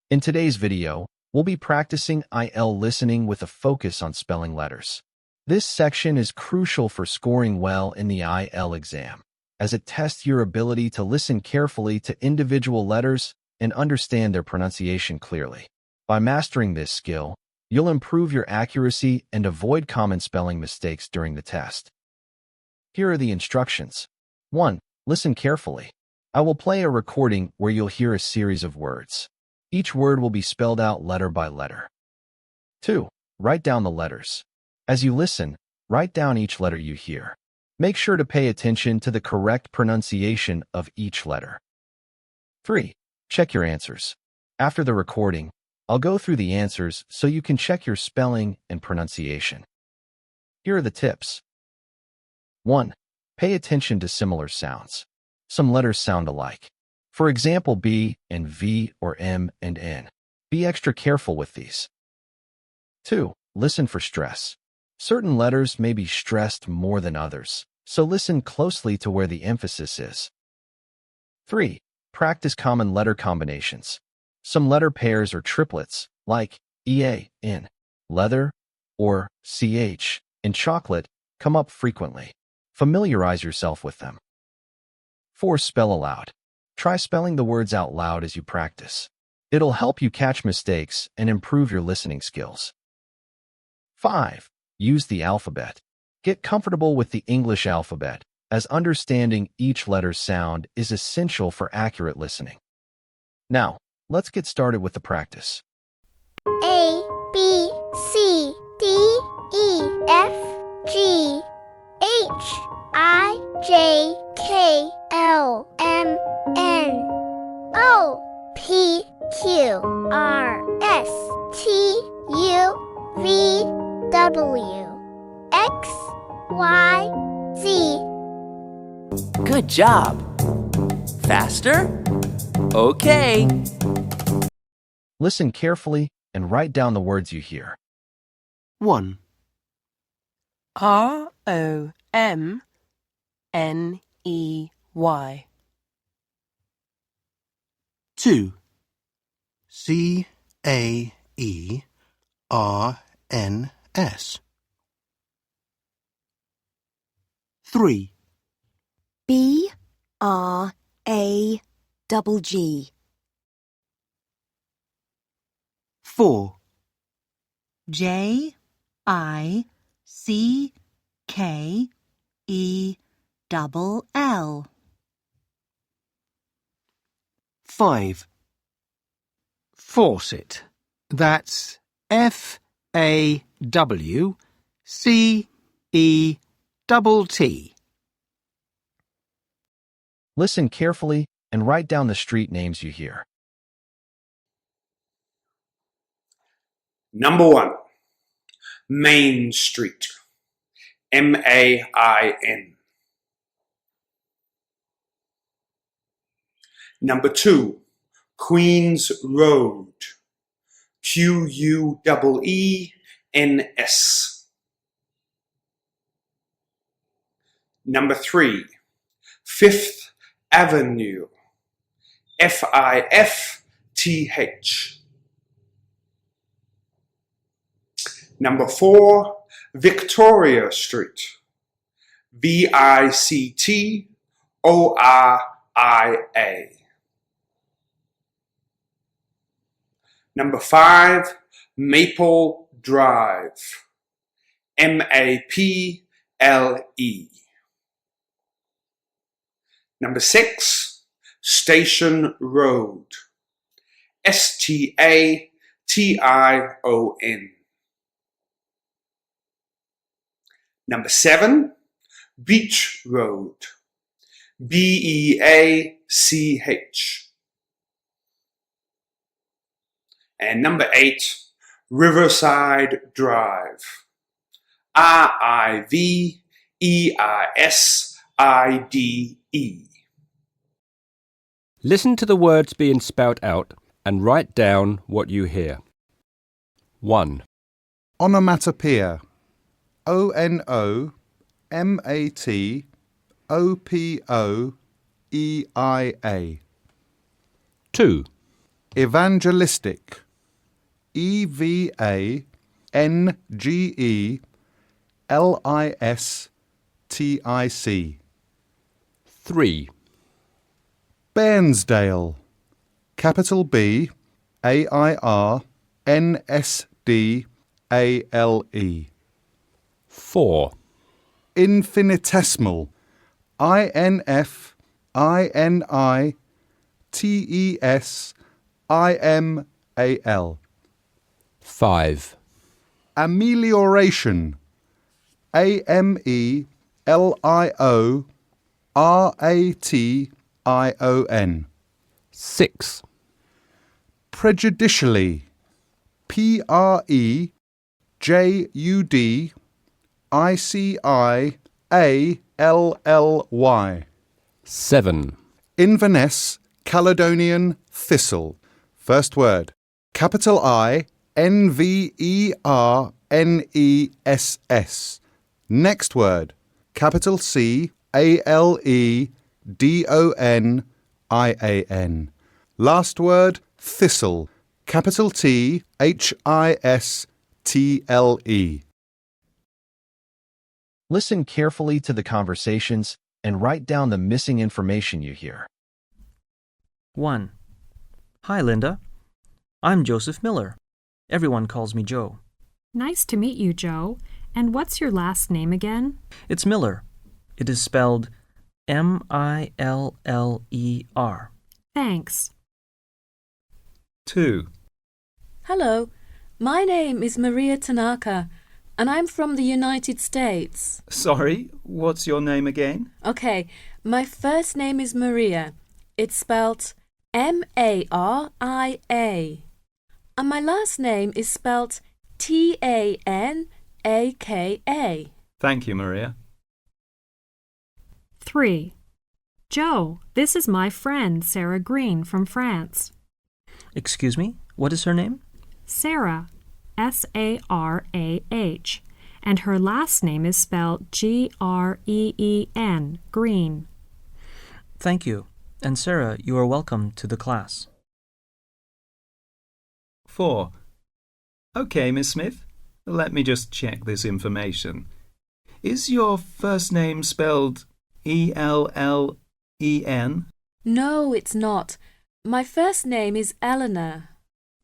In today's video, we'll be practicing IELTS listening with a focus on spelling letters. This section is crucial for scoring well in the IELTS exam, as it tests your ability to listen carefully to individual letters and understand their pronunciation clearly. By mastering this skill, you'll improve your accuracy and avoid common spelling mistakes during the test. Here are the instructions. 1. Listen carefully. I will play a recording where you'll hear a series of words. Each word will be spelled out letter by letter. 2. Write down the letters. As you listen, write down each letter you hear. Make sure to pay attention to the correct pronunciation of each letter. 3. Check your answers. After the recording, I'll go through the answers so you can check your spelling and pronunciation. Here are the tips. 1. Pay attention to similar sounds. Some letters sound alike. For example, B and V or M and N. Be extra careful with these. 2. Listen for stress. Certain letters may be stressed more than others, so listen closely to where the emphasis is. 3. Practice common letter combinations. Some letter pairs or triplets, like EA in leather or CH in chocolate, come up frequently. Familiarize yourself with them. 4. Spell aloud. Try spelling the words out loud as you practice. It'll help you catch mistakes and improve your listening skills. 5. Use the alphabet. Get comfortable with the English alphabet, as understanding each letter's sound is essential for accurate listening. Now, let's get started with the practice. A, B, C, D, E, F, G, H, I, J, K, L, M, N, O, P, Q, R, S, T, U, V, W, X, Y, Z. Good job. Faster? Okay. Listen carefully and write down the words you hear. 1. ROMNEY 2. CAERNS 3. BRAGG 4. JICKELL 5. Faucet. That's FAWCETT. Listen carefully and write down the street names you hear. Number 1. Main Street. MAIN. Number 2. Queens Road. QUEENS. Number 3. Fifth Avenue. FIFTH. Number 4. Victoria Street. VICTORIA. Number 5. Maple Drive. MAPLE. Number 6. Station Road. STATION. Number 7. Beach Road. BEACH. And number 8. Riverside Drive. RIVERSIDE. Listen to the words being spelled out and write down what you hear. 1. Onomatopoeia. ONOMATOPOEIA. 2. Evangelistic. EVANGELISTIC. 3. Bairnsdale. Capital B AIRNSDALE. 4. Infinitesimal. INFINITESIMAL. 5. Amelioration. AMELIORATION. 6. Prejudicially. PREJUDICIALLY. 7. Inverness, Caledonian thistle. First word. Capital INVERNESS. Next word. Capital CALEDONIAN. Last word. Thistle. Capital THISTLE. Listen carefully to the conversations and write down the missing information you hear. 1. Hi, Linda. I'm Joseph Miller. Everyone calls me Joe. Nice to meet you, Joe. And what's your last name again? It's Miller. It is spelled MILLER. Thanks. 2. Hello, my name is Maria Tanaka, and I'm from the United States. Sorry, what's your name again? Okay, my first name is Maria. It's spelt MARIA. And my last name is spelt TANAKA. Thank you, Maria. 3. Joe, this is my friend Sarah Green from France. Excuse me, what is her name? Sarah, SARAH, and her last name is spelled GREEN, Green. Thank you. And Sarah, you are welcome to the class. 4. Okay, Miss Smith, let me just check this information. Is your first name spelled ELLEN? No, it's not. My first name is Eleanor.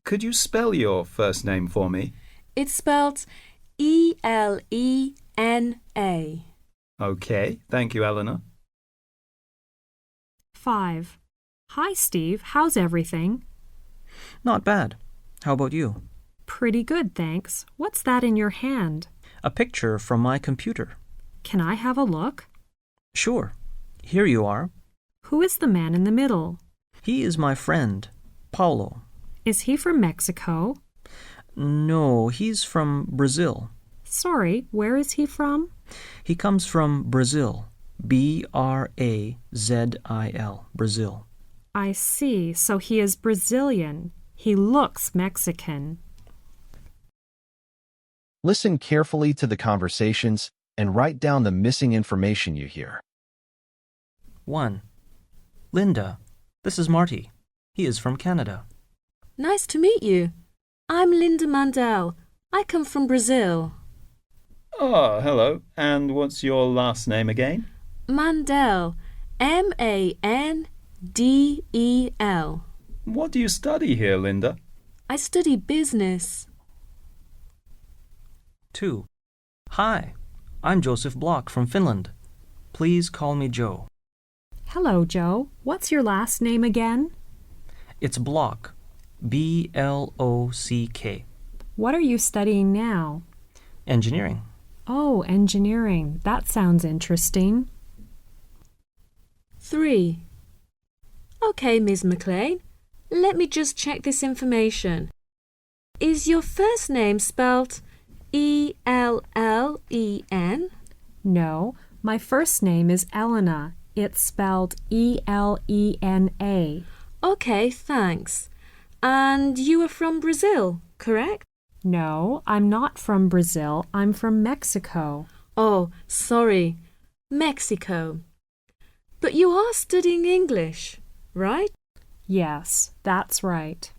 Could you spell your first name for me? It's spelled ELENA. Okay, thank you, Eleanor. 5. Hi, Steve. How's everything? Not bad. How about you? Pretty good, thanks. What's that in your hand? A picture from my computer. Can I have a look? Sure. Here you are. Who is the man in the middle? He is my friend, Paulo. Is he from Mexico? No, he's from Brazil. Sorry, where is he from? He comes from Brazil. BRAZIL, Brazil. I see, so he is Brazilian. He looks Mexican. Listen carefully to the conversations and write down the missing information you hear. 1. Linda, this is Marty. He is from Canada. Nice to meet you. I'm Linda Mandel. I come from Brazil. Oh, hello. And what's your last name again? Mandel. MANDEL. What do you study here, Linda? I study business. 2. Hi, I'm Joseph Block from Finland. Please call me Joe. Hello, Joe. What's your last name again? It's Block. BLOCK. What are you studying now? Engineering. Oh, engineering. That sounds interesting. 3. Okay, Ms. McLean. Let me just check this information. Is your first name spelled ELLEN? No, my first name is Elena. It's spelled ELENA. Okay, thanks. And you are from Brazil, correct? No, I'm not from Brazil. I'm from Mexico. Oh, sorry. Mexico. But you are studying English, right? Yes, that's right.